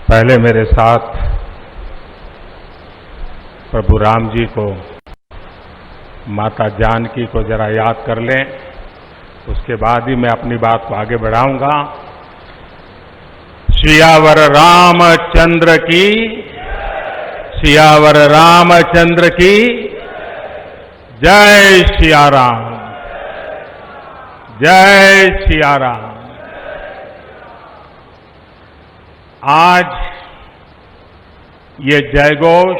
पहले मेरे साथ प्रभु राम जी को, माता जानकी को जरा याद कर लें, उसके बाद ही मैं अपनी बात को आगे बढ़ाऊंगा। सियावर रामचंद्र की, सियावर रामचंद्र की जय सिया राम, जय सिया राम। आज ये जयघोष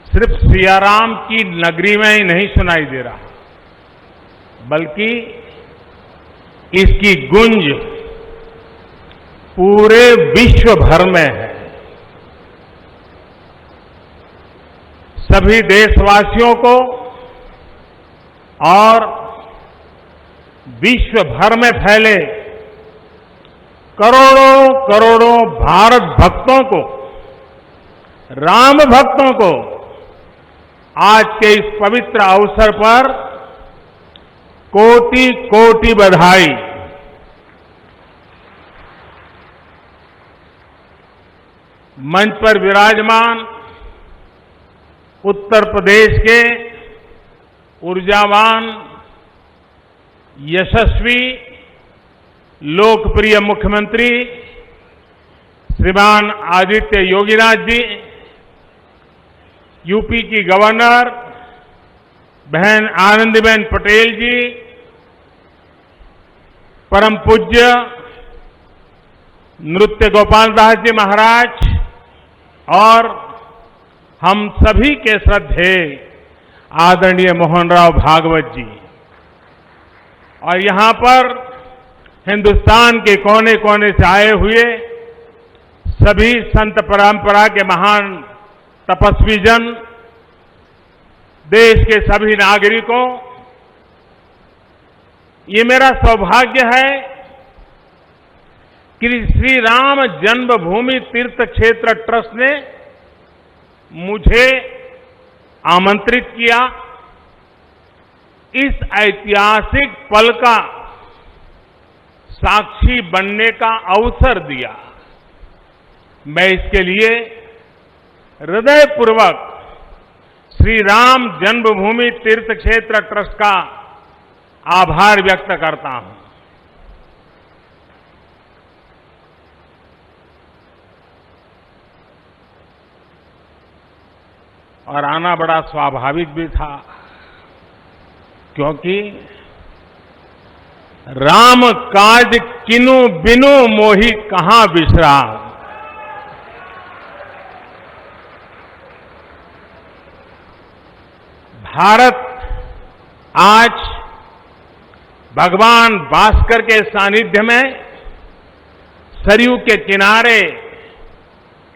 सिर्फ सियाराम की नगरी में ही नहीं सुनाई दे रहा, बल्कि इसकी गूंज पूरे विश्व भर में है। सभी देशवासियों को और विश्व भर में फैले करोड़ों करोड़ों भारत भक्तों को, राम भक्तों को आज के इस पवित्र अवसर पर कोटि कोटि बधाई। मंच पर विराजमान उत्तर प्रदेश के ऊर्जावान, यशस्वी, लोकप्रिय मुख्यमंत्री श्रीमान आदित्य योगीनाथ जी, यूपी की गवर्नर बहन आनंदीबेन पटेल जी, परम पूज्य नृत्य गोपाल दास जी महाराज और हम सभी के श्रद्धेय आदरणीय मोहनराव भागवत जी, और यहां पर हिंदुस्तान के कोने कोने से आए हुए सभी संत परंपरा के महान तपस्वी जन, देश के सभी नागरिकों, ये मेरा सौभाग्य है कि श्री राम जन्मभूमि तीर्थ क्षेत्र ट्रस्ट ने मुझे आमंत्रित किया, इस ऐतिहासिक पल का साक्षी बनने का अवसर दिया। मैं इसके लिए हृदयपूर्वक श्री राम जन्मभूमि तीर्थ क्षेत्र ट्रस्ट का आभार व्यक्त करता हूं। और आना बड़ा स्वाभाविक भी था, क्योंकि राम काज किनु बिनु मोहि कहां विश्राम। भारत आज भगवान भास्कर के सानिध्य में सरयू के किनारे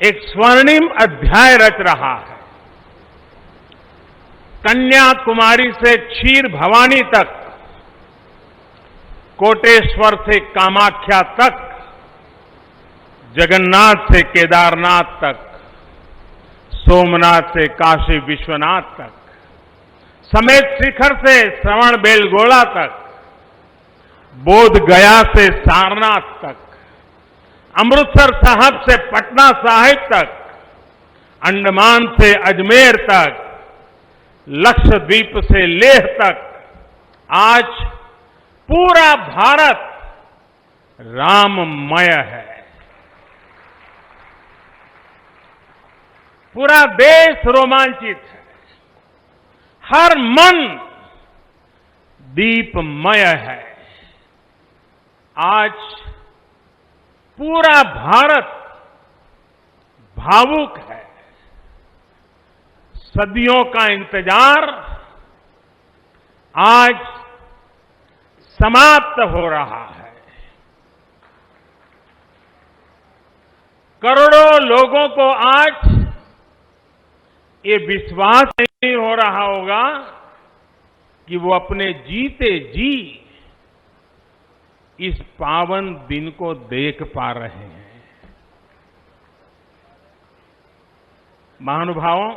एक स्वर्णिम अध्याय रच रहा है। कन्याकुमारी से क्षीर भवानी तक, कोटेश्वर से कामाख्या तक, जगन्नाथ से केदारनाथ तक, सोमनाथ से काशी विश्वनाथ तक, समेत शिखर से श्रवण बेलगोला तक, बोध गया से सारनाथ तक, अमृतसर साहब से पटना साहिब तक, अंडमान से अजमेर तक, लक्षद्वीप से लेह तक, आज पूरा भारत राममय है। पूरा देश रोमांचित है, हर मन दीपमय है। आज पूरा भारत भावुक है। सदियों का इंतजार आज समाप्त हो रहा है। करोड़ों लोगों को आज ये विश्वास नहीं हो रहा होगा कि वो अपने जीते जी इस पावन दिन को देख पा रहे हैं। महानुभावों,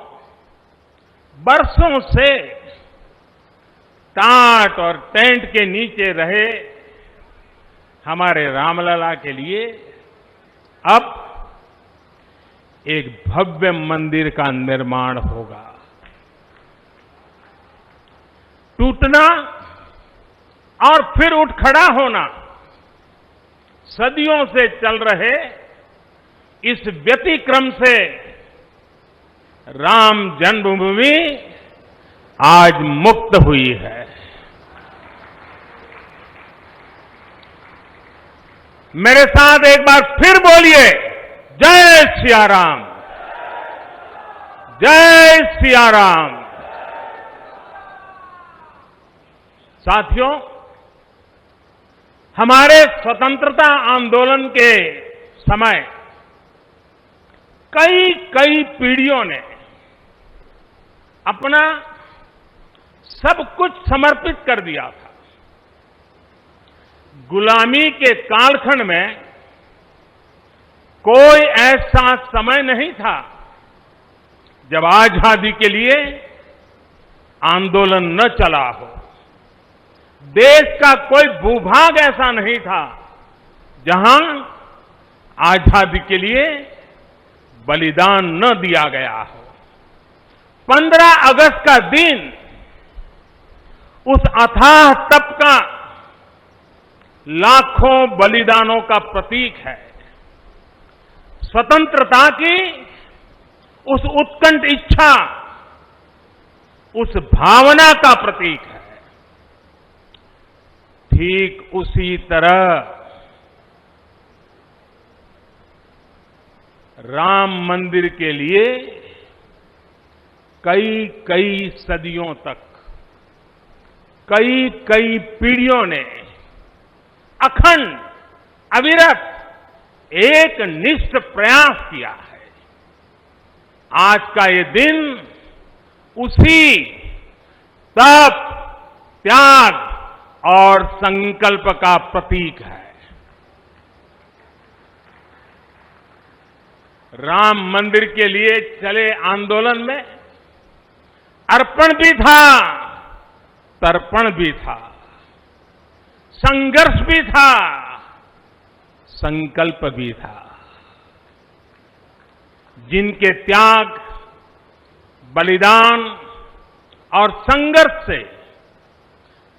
बरसों से टाट और टेंट के नीचे रहे हमारे रामलला के लिए अब एक भव्य मंदिर का निर्माण होगा। टूटना और फिर उठ खड़ा होना, सदियों से चल रहे इस व्यतिक्रम से राम जन्मभूमि आज मुक्त हुई है। मेरे साथ एक बार फिर बोलिए, जय सिया राम, जय सिया राम। साथियों, हमारे स्वतंत्रता आंदोलन के समय कई कई पीढ़ियों ने अपना सब कुछ समर्पित कर दिया था। गुलामी के कालखंड में कोई ऐसा समय नहीं था जब आजादी के लिए आंदोलन न चला हो। देश का कोई भूभाग ऐसा नहीं था जहां आजादी के लिए बलिदान न दिया गया हो। 15 अगस्त का दिन उस अथाह तप का, लाखों बलिदानों का प्रतीक है। स्वतंत्रता की उस उत्कंठ इच्छा, उस भावना का प्रतीक है। ठीक उसी तरह राम मंदिर के लिए कई कई सदियों तक, कई कई पीढ़ियों ने अखंड, अविरत एक निष्ठ प्रयास किया है। आज का ये दिन उसी तप, त्याग और संकल्प का प्रतीक है। राम मंदिर के लिए चले आंदोलन में अर्पण भी था, तर्पण भी था, संघर्ष भी था, संकल्प भी था। जिनके त्याग, बलिदान और संघर्ष से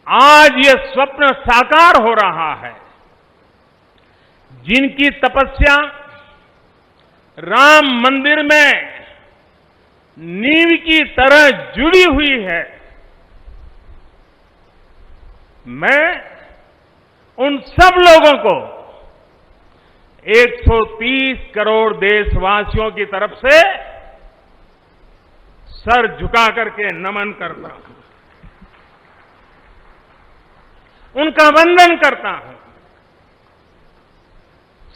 आज ये स्वप्न साकार हो रहा है, जिनकी तपस्या राम मंदिर में नींव की तरह जुड़ी हुई है, मैं उन सब लोगों को 130 करोड़ देशवासियों की तरफ से सर झुका करके नमन करता हूं, उनका वंदन करता हूं।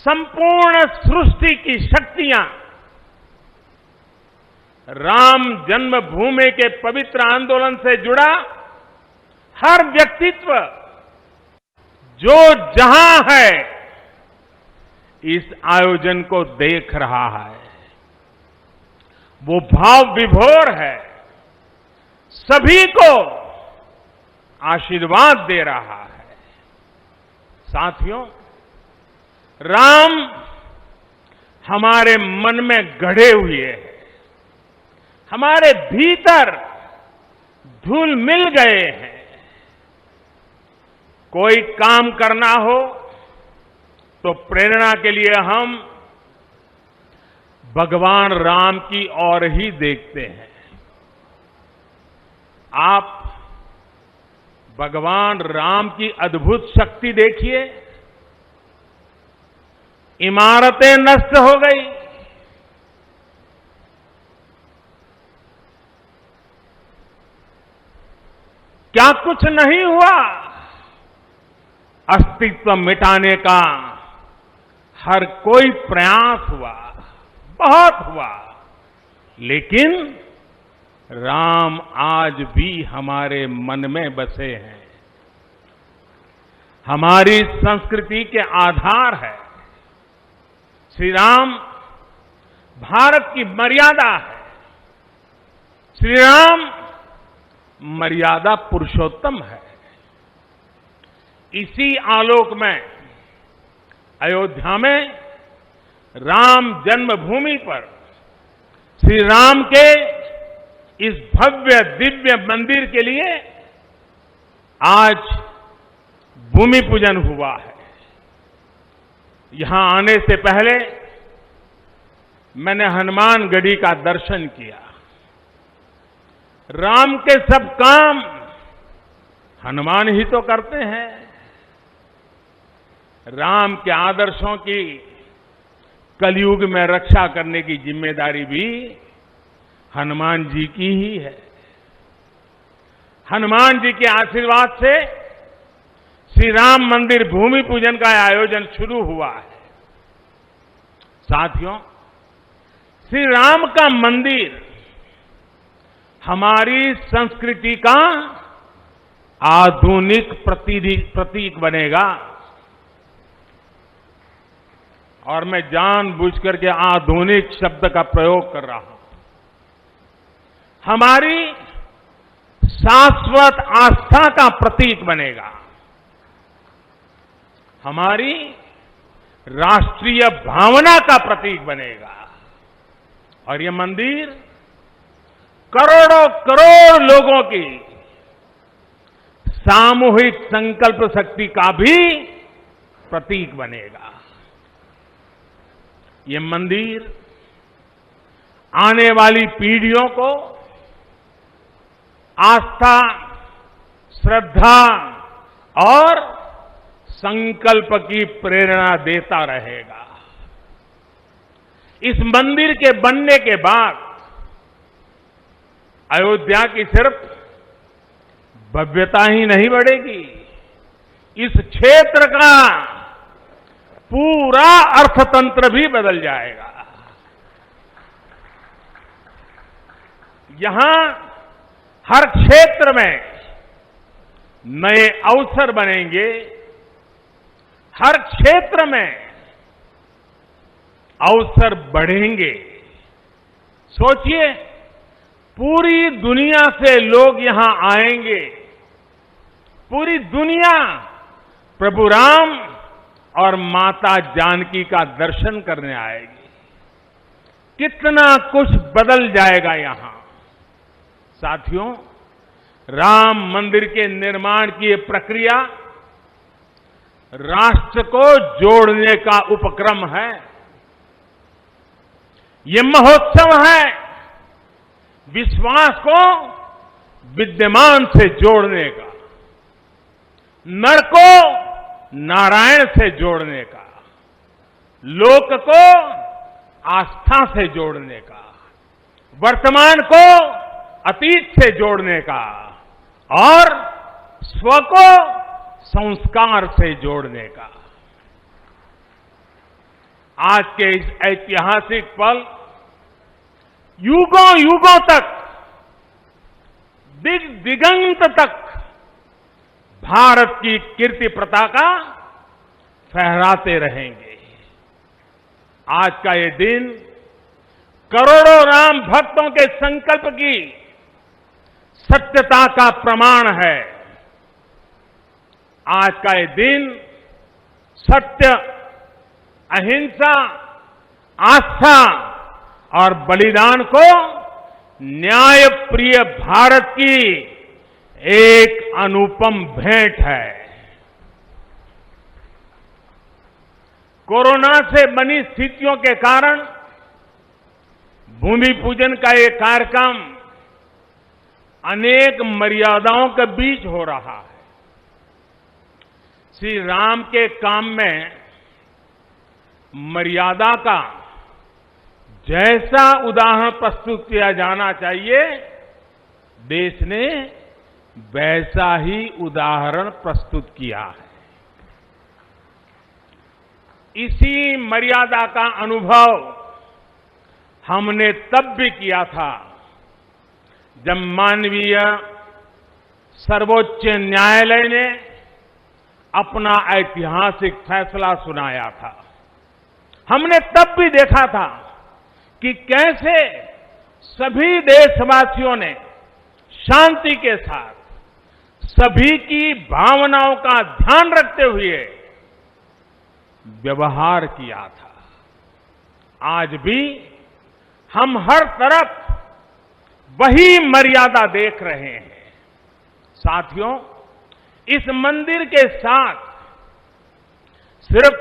संपूर्ण सृष्टि की शक्तियां राम जन्मभूमि के पवित्र आंदोलन से जुड़ा हर व्यक्तित्व जो जहां है इस आयोजन को देख रहा है, वो भाव विभोर है, सभी को आशीर्वाद दे रहा है। साथियों, राम हमारे मन में गढ़े हुए हैं, हमारे भीतर घुल मिल गए हैं। कोई काम करना हो तो प्रेरणा के लिए हम भगवान राम की ओर ही देखते हैं। आप भगवान राम की अद्भुत शक्ति देखिए। इमारतें नष्ट हो गई, क्या कुछ नहीं हुआ? अस्तित्व मिटाने का हर कोई प्रयास हुआ, बहुत हुआ, लेकिन राम आज भी हमारे मन में बसे हैं, हमारी संस्कृति के आधार है। श्री राम भारत की मर्यादा है। श्री राम मर्यादा पुरुषोत्तम है। इसी आलोक में अयोध्या में राम जन्मभूमि पर श्री राम के इस भव्य दिव्य मंदिर के लिए आज भूमि पूजन हुआ है। यहां आने से पहले मैंने हनुमानगढ़ी का दर्शन किया। राम के सब काम हनुमान ही तो करते हैं। राम के आदर्शों की कलयुग में रक्षा करने की जिम्मेदारी भी हनुमान जी की ही है। हनुमान जी के आशीर्वाद से श्री राम मंदिर भूमि पूजन का आयोजन शुरू हुआ है। साथियों, श्री राम का मंदिर हमारी संस्कृति का आधुनिक प्रतीक बनेगा। और मैं जानबूझकर के आधुनिक शब्द का प्रयोग कर रहा हूं। हमारी शाश्वत आस्था का प्रतीक बनेगा। हमारी राष्ट्रीय भावना का प्रतीक बनेगा। और यह मंदिर करोड़ों करोड़ लोगों की सामूहिक संकल्प शक्ति का भी प्रतीक बनेगा। ये मंदिर आने वाली पीढ़ियों को आस्था, श्रद्धा और संकल्प की प्रेरणा देता रहेगा। इस मंदिर के बनने के बाद अयोध्या की सिर्फ भव्यता ही नहीं बढ़ेगी, इस क्षेत्र का पूरा अर्थतंत्र भी बदल जाएगा। यहां हर क्षेत्र में नए अवसर बनेंगे। हर क्षेत्र में अवसर बढ़ेंगे। सोचिए, पूरी दुनिया से लोग यहां आएंगे। पूरी दुनिया प्रभु राम और माता जानकी का दर्शन करने आएगी। कितना कुछ बदल जाएगा यहां। साथियों, राम मंदिर के निर्माण की ये प्रक्रिया राष्ट्र को जोड़ने का उपक्रम है। ये महोत्सव है विश्वास को विद्यमान से जोड़ने का, नर को नारायण से जोड़ने का, लोक को आस्था से जोड़ने का, वर्तमान को अतीत से जोड़ने का और स्व को संस्कार से जोड़ने का। आज के इस ऐतिहासिक पल युगों युगों तक, दिग दिगंत तक भारत की कीर्ति पताका फहराते रहेंगे। आज का ये दिन करोड़ों राम भक्तों के संकल्प की सत्यता का प्रमाण है। आज का ये दिन सत्य, अहिंसा, आस्था और बलिदान को न्याय प्रिय भारत की एक अनुपम भेंट है। कोरोना से बनी स्थितियों के कारण भूमि पूजन का ये कार्यक्रम अनेक मर्यादाओं के बीच हो रहा है। श्री राम के काम में मर्यादा का जैसा उदाहरण प्रस्तुत किया जाना चाहिए, देश ने वैसा ही उदाहरण प्रस्तुत किया है। इसी मर्यादा का अनुभव हमने तब भी किया था जब मानवीय सर्वोच्च न्यायालय ने अपना ऐतिहासिक फैसला सुनाया था। हमने तब भी देखा था कि कैसे सभी देशवासियों ने शांति के साथ सभी की भावनाओं का ध्यान रखते हुए व्यवहार किया था। आज भी हम हर तरफ वही मर्यादा देख रहे हैं। साथियों, इस मंदिर के साथ सिर्फ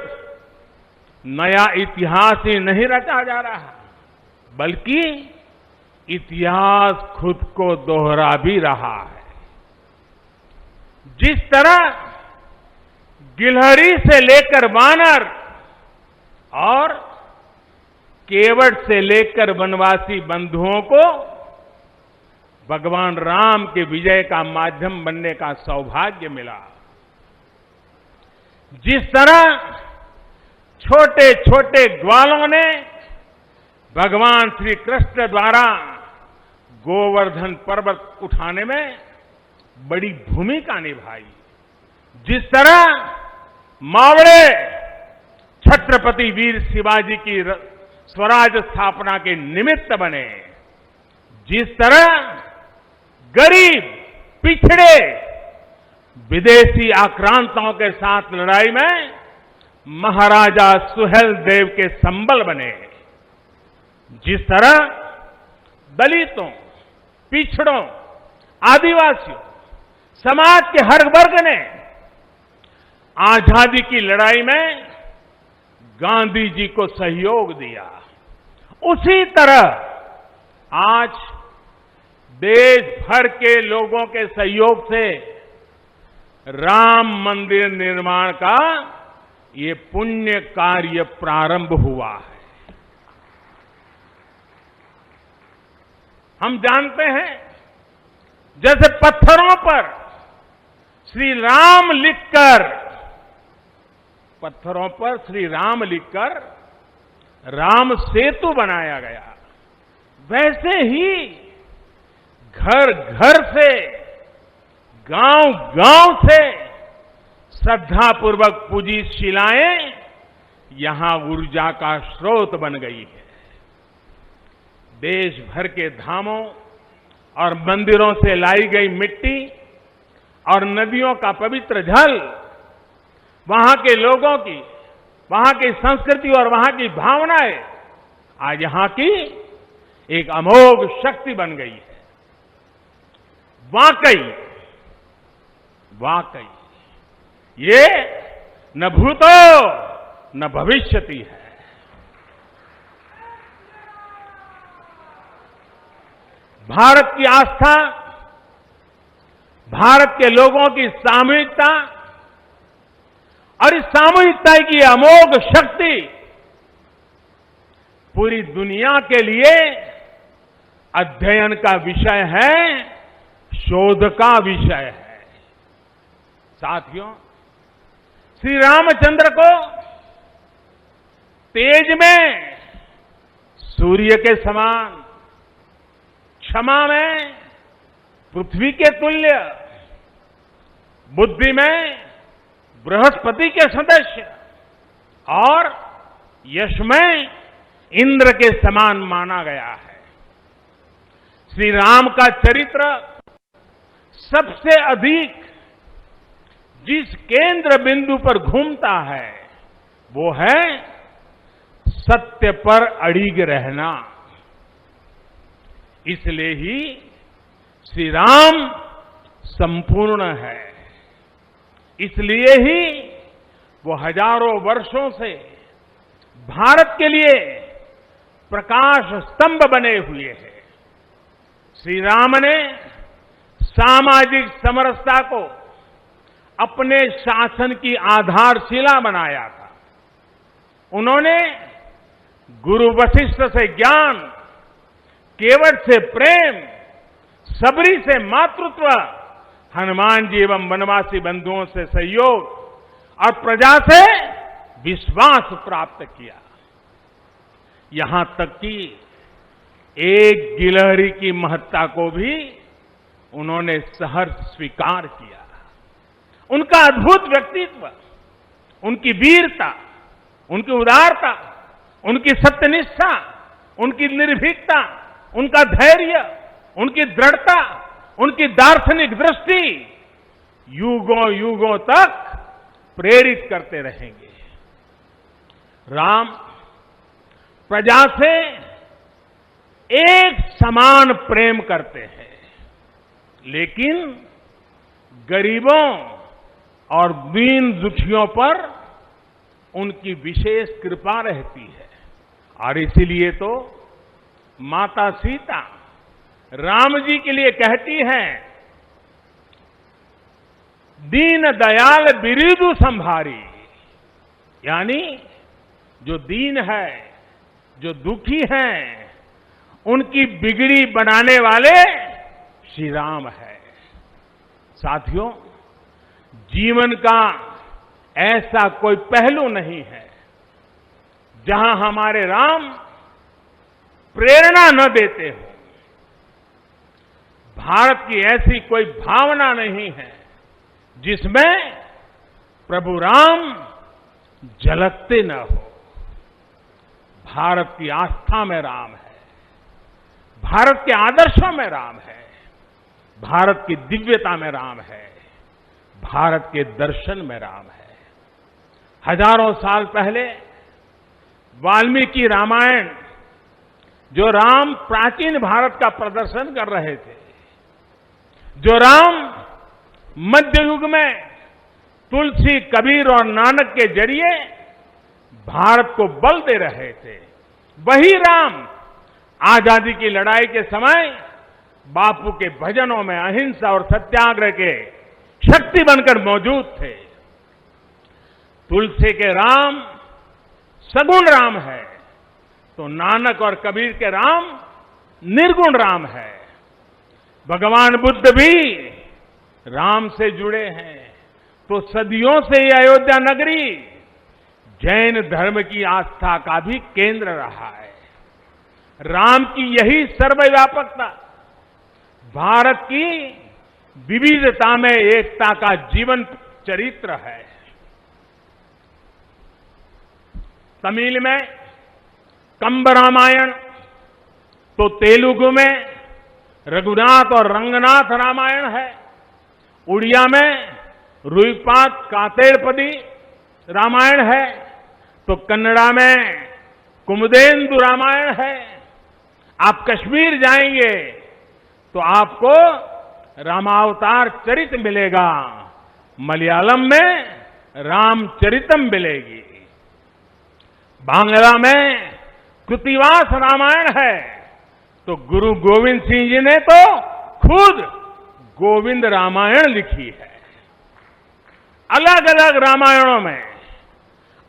नया इतिहास ही नहीं रचा जा रहा, बल्कि इतिहास खुद को दोहरा भी रहा है। जिस तरह गिलहरी से लेकर वानर और केवट से लेकर वनवासी बंधुओं को भगवान राम के विजय का माध्यम बनने का सौभाग्य मिला, जिस तरह छोटे छोटे ग्वालों ने भगवान श्री कृष्ण द्वारा गोवर्धन पर्वत उठाने में बड़ी भूमिका निभाई, जिस तरह मावड़े छत्रपति वीर शिवाजी की स्वराज स्थापना के निमित्त बने, जिस तरह गरीब पिछड़े विदेशी आक्रांताओं के साथ लड़ाई में महाराजा सुहेलदेव के संबल बने, जिस तरह दलितों, पिछड़ों, आदिवासियों, समाज के हर वर्ग ने आजादी की लड़ाई में गांधी जी को सहयोग दिया, उसी तरह आज देश भर के लोगों के सहयोग से राम मंदिर निर्माण का ये पुण्य कार्य प्रारंभ हुआ है। हम जानते हैं, जैसे पत्थरों पर श्री राम लिखकर राम सेतु बनाया गया, वैसे ही घर घर से, गांव गांव से श्रद्धापूर्वक पूजी शिलाएं यहां ऊर्जा का स्रोत बन गई है। देश भर के धामों और मंदिरों से लाई गई मिट्टी और नदियों का पवित्र जल वहां के लोगों की, वहां की संस्कृति और वहां की भावनाएं आज यहां की एक अमोघ शक्ति बन गई है। वाकई ये न भूतो न भविष्यति है। भारत की आस्था, भारत के लोगों की सामूहिकता और इस सामूहिकता की अमोघ शक्ति पूरी दुनिया के लिए अध्ययन का विषय है, शोध का विषय है। साथियों, श्री रामचंद्र को तेज में सूर्य के समान, क्षमा में पृथ्वी के तुल्य, बुद्धि में बृहस्पति के सदस्य और यश में इंद्र के समान माना गया है। श्री राम का चरित्र सबसे अधिक जिस केंद्र बिंदु पर घूमता है वो है सत्य पर अड़िग रहना। इसलिए ही श्री राम संपूर्ण है, इसलिए ही वो हजारों वर्षों से भारत के लिए प्रकाश स्तंभ बने हुए हैं। श्री राम ने सामाजिक समरसता को अपने शासन की आधारशिला बनाया था। उन्होंने गुरु वशिष्ठ से ज्ञान, केवट से प्रेम, सबरी से मातृत्व, हनुमान जी एवं वनवासी बंधुओं से सहयोग और प्रजा से विश्वास प्राप्त किया। यहां तक कि एक गिलहरी की महत्ता को भी उन्होंने सहर्ष स्वीकार किया। उनका अद्भुत व्यक्तित्व, उनकी वीरता, उनकी उदारता, उनकी सत्यनिष्ठा, उनकी निर्भीकता, उनका धैर्य, उनकी दृढ़ता, उनकी दार्शनिक दृष्टि युगों युगों तक प्रेरित करते रहेंगे। राम प्रजा से एक समान प्रेम करते हैं, लेकिन गरीबों और दीन दुखियों पर उनकी विशेष कृपा रहती है। और इसीलिए तो माता सीता राम जी के लिए कहती हैं, दीन दयाल बिरिदु संभारी, यानी जो दीन है, जो दुखी हैं, उनकी बिगड़ी बनाने वाले श्री राम है। साथियों, जीवन का ऐसा कोई पहलू नहीं है जहां हमारे राम प्रेरणा न देते हो। भारत की ऐसी कोई भावना नहीं है जिसमें प्रभु राम झलकते न हो। भारत की आस्था में राम है, भारत के आदर्शों में राम है, भारत की दिव्यता में राम है, भारत के दर्शन में राम है। हजारों साल पहले वाल्मीकि रामायण, जो राम प्राचीन भारत का प्रदर्शन कर रहे थे, जो राम मध्य युग में तुलसी, कबीर और नानक के जरिए भारत को बल दे रहे थे, वही राम आजादी की लड़ाई के समय बापू के भजनों में अहिंसा और सत्याग्रह के शक्ति बनकर मौजूद थे। तुलसी के राम सगुण राम है, तो नानक और कबीर के राम निर्गुण राम है। भगवान बुद्ध भी राम से जुड़े हैं, तो सदियों से ये अयोध्या नगरी जैन धर्म की आस्था का भी केंद्र रहा है। राम की यही सर्वव्यापकता भारत की विविधता में एकता का जीवन चरित्र है। तमिल में कंब रामायण, तो तेलुगु में रघुनाथ और रंगनाथ रामायण है। उड़िया में रुईपात कातेड़पदी रामायण है, तो कन्नड़ा में कुमुदेंदु रामायण है। आप कश्मीर जाएंगे तो आपको रामावतार चरित मिलेगा, मलयालम में रामचरितम मिलेगी, बांग्ला में कृतिवास रामायण है, तो गुरु गोविंद सिंह जी ने तो खुद गोविंद रामायण लिखी है। अलग अलग रामायणों में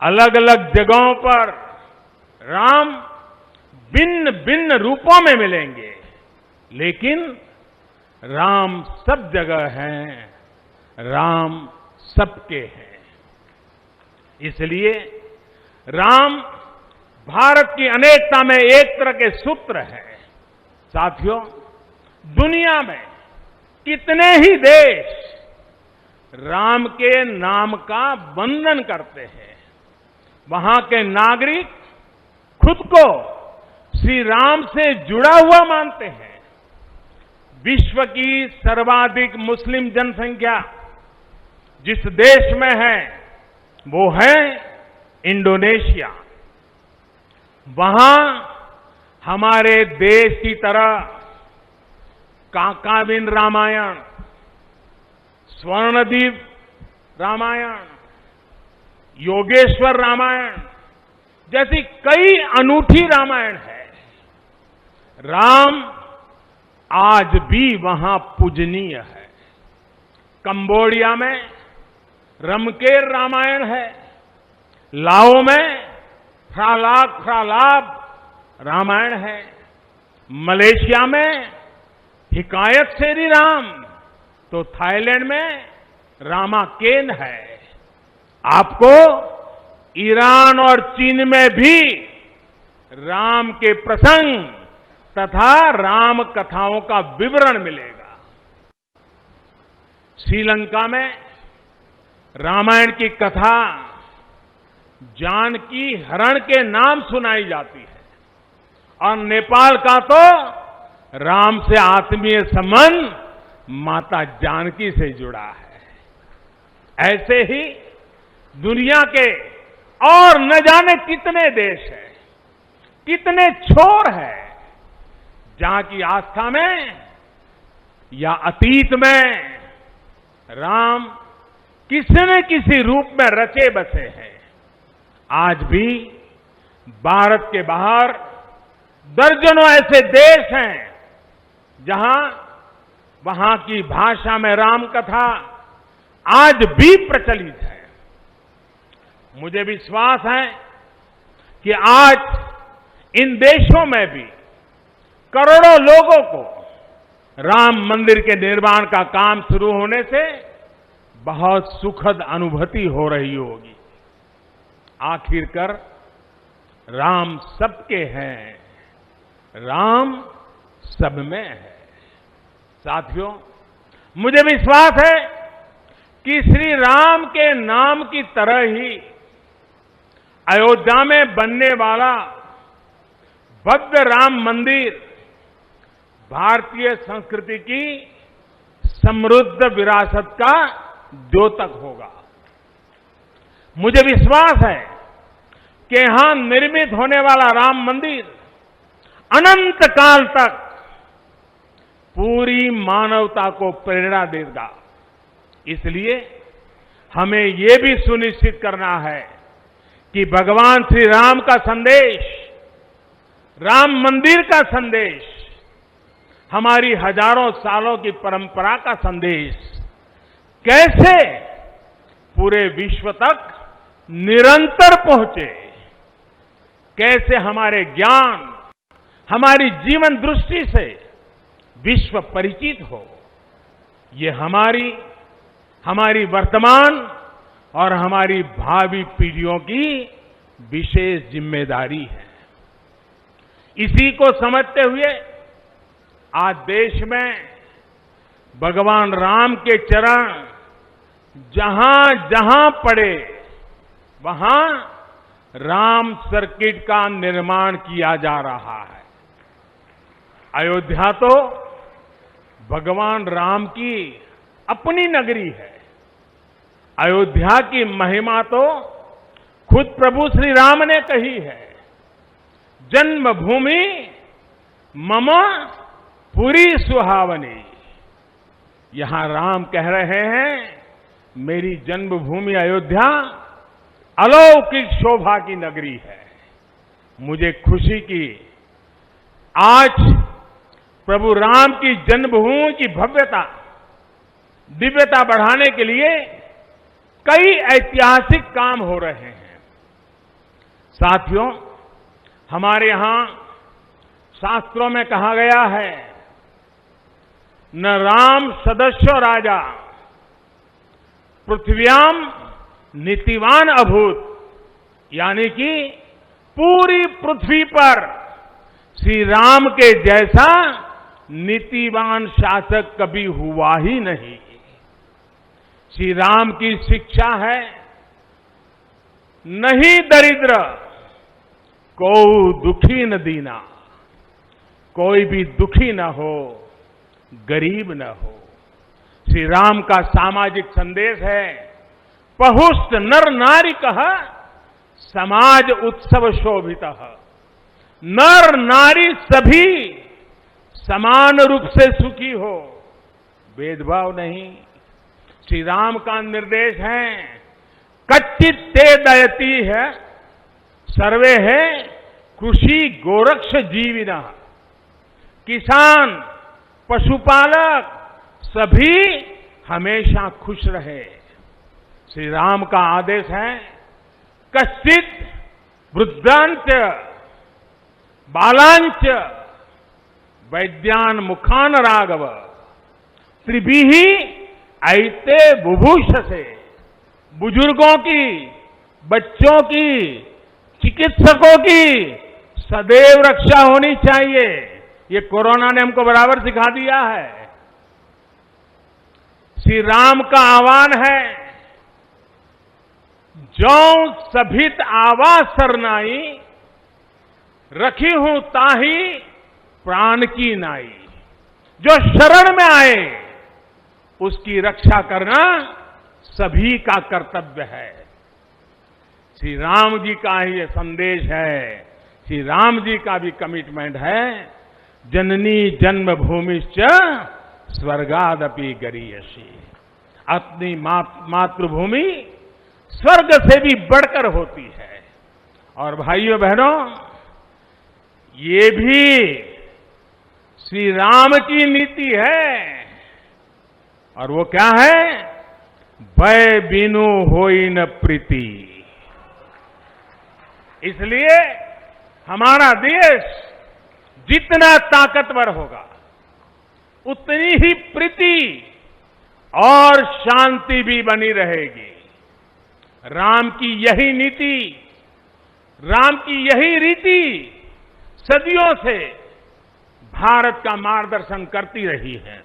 अलग अलग जगहों पर राम भिन्न भिन्न रूपों में मिलेंगे, लेकिन राम सब जगह हैं, राम सबके हैं। इसलिए राम भारत की अनेकता में एक तरह के सूत्र है। साथियों, दुनिया में कितने ही देश राम के नाम का वंदन करते हैं, वहां के नागरिक खुद को श्री राम से जुड़ा हुआ मानते हैं। विश्व की सर्वाधिक मुस्लिम जनसंख्या जिस देश में है वो है इंडोनेशिया। वहां हमारे देश की तरह काकाविन रामायण, स्वर्णदीप रामायण, योगेश्वर रामायण जैसी कई अनूठी रामायण है। राम आज भी वहां पूजनीय है। कंबोडिया में रमकेर रामायण है, लाओ में फ्रालाब रामायण है, मलेशिया में हिकायत शेरी राम, तो थाईलैंड में रामाकेन है। आपको ईरान और चीन में भी राम के प्रसंग तथा राम कथाओं का विवरण मिलेगा। श्रीलंका में रामायण की कथा जानकी हरण के नाम सुनाई जाती है, और नेपाल का तो राम से आत्मीय संबंध माता जानकी से जुड़ा है। ऐसे ही दुनिया के और न जाने कितने देश हैं कितने छोर हैं जहां की आस्था में या अतीत में राम किसी न किसी रूप में रचे बसे हैं। आज भी भारत के बाहर दर्जनों ऐसे देश हैं जहां वहां की भाषा में राम कथा आज भी प्रचलित है। मुझे विश्वास है कि आज इन देशों में भी करोड़ों लोगों को राम मंदिर के निर्माण का काम शुरू होने से बहुत सुखद अनुभूति हो रही होगी। आखिरकार राम सबके हैं, राम सब में है। साथियों, मुझे विश्वास है कि श्री राम के नाम की तरह ही अयोध्या में बनने वाला भव्य राम मंदिर भारतीय संस्कृति की समृद्ध विरासत का द्योतक होगा। मुझे विश्वास है कि यहां निर्मित होने वाला राम मंदिर अनंत काल तक पूरी मानवता को प्रेरणा देगा। इसलिए हमें ये भी सुनिश्चित करना है कि भगवान श्री राम का संदेश, राम मंदिर का संदेश, हमारी हजारों सालों की परंपरा का संदेश कैसे पूरे विश्व तक निरंतर पहुंचे, कैसे हमारे ज्ञान, हमारी जीवन दृष्टि से विश्व परिचित हो, ये हमारी वर्तमान और हमारी भावी पीढ़ियों की विशेष जिम्मेदारी है। इसी को समझते हुए आज देश में भगवान राम के चरण जहां जहां पड़े वहां राम सर्किट का निर्माण किया जा रहा है। अयोध्या तो भगवान राम की अपनी नगरी है। अयोध्या की महिमा तो खुद प्रभु श्री राम ने कही है। जन्मभूमि मम पुरी सुहावनी। यहां राम कह रहे हैं, मेरी जन्मभूमि अयोध्या अलौकिक शोभा की नगरी है। मुझे खुशी की आज प्रभु राम की जन्मभूमि की भव्यता, दिव्यता बढ़ाने के लिए कई ऐतिहासिक काम हो रहे हैं। साथियों, हमारे यहां शास्त्रों में कहा गया है, न राम सदस्यो राजा पृथ्व्याम नीतिवान अभूत। यानी कि पूरी पृथ्वी पर श्री राम के जैसा नीतिवान शासक कभी हुआ ही नहीं। श्री राम की शिक्षा है, नहीं दरिद्र को दुखी न दीना। कोई भी दुखी न हो, गरीब न हो। श्री राम का सामाजिक संदेश है, पहुष्ट नर नारी कह समाज उत्सव शोभित। नर नारी सभी समान रूप से सुखी हो, भेदभाव नहीं। श्री राम का निर्देश है, कच्चित ते दयती है सर्वे है कृषि गोरक्ष जीविना। किसान, पशुपालक सभी हमेशा खुश रहे। श्री राम का आदेश है, कश्चित वृद्धांच बालांच वैद्यान मुखान राघव त्रिभिहि ऐते बुभूषसे। बुजुर्गों की, बच्चों की, चिकित्सकों की सदैव रक्षा होनी चाहिए। ये कोरोना ने हमको बराबर सिखा दिया है। श्री राम का आह्वान है, जो सभित आवाज सरनाई रखी हूं ताही प्राण की नाई। जो शरण में आए उसकी रक्षा करना सभी का कर्तव्य है। श्री राम जी का ये संदेश है श्री राम जी का भी कमिटमेंट है, जननी जन्मभूमिश्च स्वर्गादपि गरीयसी। अपनी मातृभूमि स्वर्ग से भी बढ़कर होती है। और भाइयों बहनों, ये भी श्री राम की नीति है। और वो क्या है? भय बिनु होई न प्रीति। इसलिए हमारा देश जितना ताकतवर होगा, उतनी ही प्रीति और शांति भी बनी रहेगी। राम की यही नीति, राम की यही रीति सदियों से भारत का मार्गदर्शन करती रही है।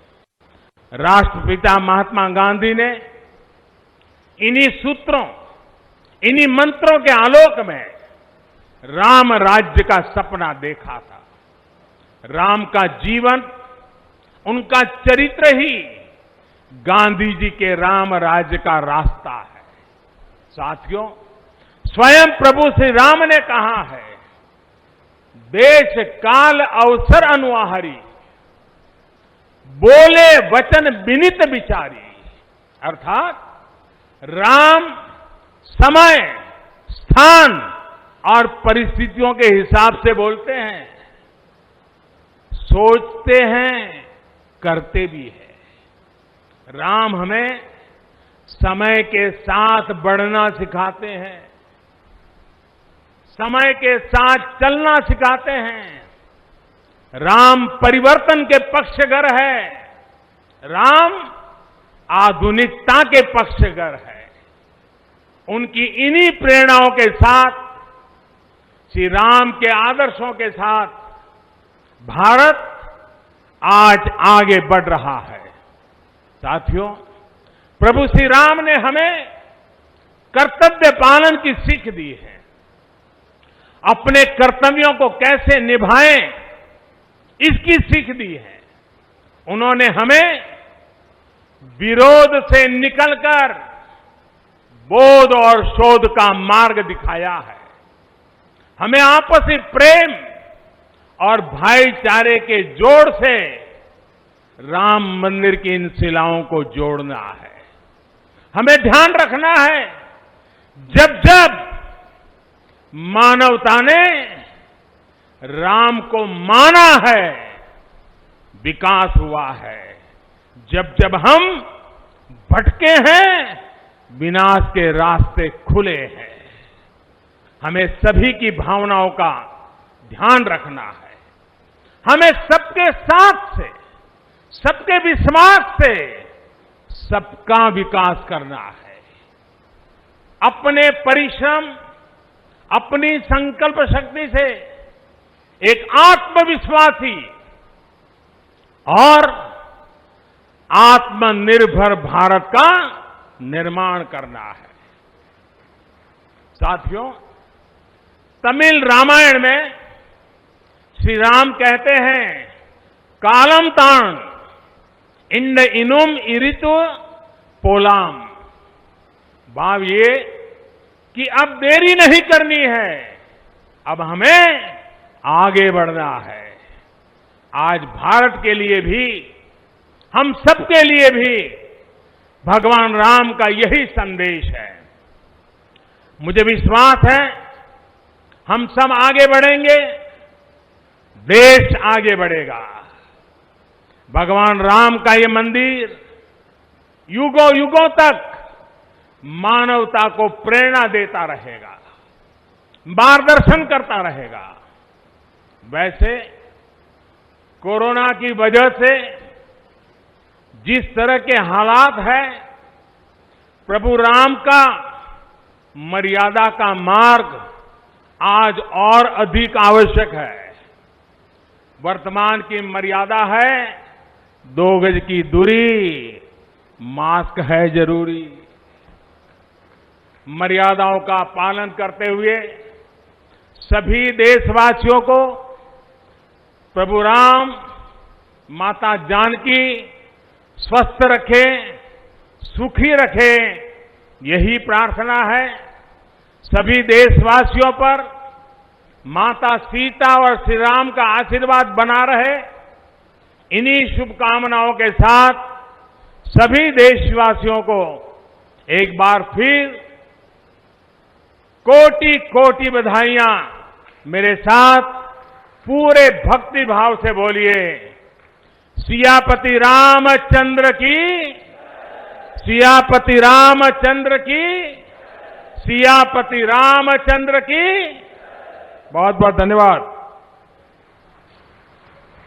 राष्ट्रपिता महात्मा गांधी ने इन्हीं सूत्रों, इन्हीं मंत्रों के आलोक में राम राज्य का सपना देखा था। राम का जीवन, उनका चरित्र ही गांधी जी के राम राज्य का रास्ता है। साथियों, स्वयं प्रभु श्री राम ने कहा है, देश काल अवसर अनुआहारी, बोले वचन विनित विचारी। अर्थात राम समय, स्थान और परिस्थितियों के हिसाब से बोलते हैं, सोचते हैं, करते भी है। राम हमें समय के साथ बढ़ना सिखाते हैं, समय के साथ चलना सिखाते हैं। राम परिवर्तन के पक्षगर है, राम आधुनिकता के पक्षगर है। उनकी इन्हीं प्रेरणाओं के साथ, श्री राम के आदर्शों के साथ भारत आज आगे बढ़ रहा है। साथियों, प्रभु श्री राम ने हमें कर्तव्य पालन की सीख दी है। अपने कर्तव्यों को कैसे निभाएं, इसकी सीख दी है। उन्होंने हमें विरोध से निकलकर बोध और शोध का मार्ग दिखाया है। हमें आपसी प्रेम और भाईचारे के जोड़ से राम मंदिर की इन शिलाओं को जोड़ना है। हमें ध्यान रखना है, जब जब मानवता ने राम को माना है, विकास हुआ है। जब जब हम भटके हैं, विनाश के रास्ते खुले हैं। हमें सभी की भावनाओं का ध्यान रखना है। हमें सबके साथ से, सबके विश्वास से सबका विकास करना है। अपने परिश्रम, अपनी संकल्प शक्ति से एक आत्मविश्वासी और आत्मनिर्भर भारत का निर्माण करना है। साथियों, तमिल रामायण में श्री राम कहते हैं, कालम तान इंड इनुम इरितु पोलाम। भाव ये कि अब देरी नहीं करनी है, अब हमें आगे बढ़ना है। आज भारत के लिए भी, हम सबके लिए भी भगवान राम का यही संदेश है। मुझे विश्वास है, हम सब आगे बढ़ेंगे, देश आगे बढ़ेगा। भगवान राम का ये मंदिर युगों युगों तक मानवता को प्रेरणा देता रहेगा, मार्गदर्शन करता रहेगा। वैसे कोरोना की वजह से जिस तरह के हालात हैं, प्रभु राम का मर्यादा का मार्ग आज और अधिक आवश्यक है। वर्तमान की मर्यादा है 2 गज की दूरी, मास्क है जरूरी। मर्यादाओं का पालन करते हुए सभी देशवासियों को प्रभु राम, माता जानकी स्वस्थ रखें, सुखी रखें, यही प्रार्थना है। सभी देशवासियों पर माता सीता और श्री राम का आशीर्वाद बना रहे, इन्हीं शुभकामनाओं के साथ सभी देशवासियों को एक बार फिर कोटि कोटि बधाइयां। मेरे साथ पूरे भक्ति भाव से बोलिए, सियापति रामचंद्र की, सियापति रामचंद्र की, सियापति रामचंद्र की। बहुत बहुत धन्यवाद।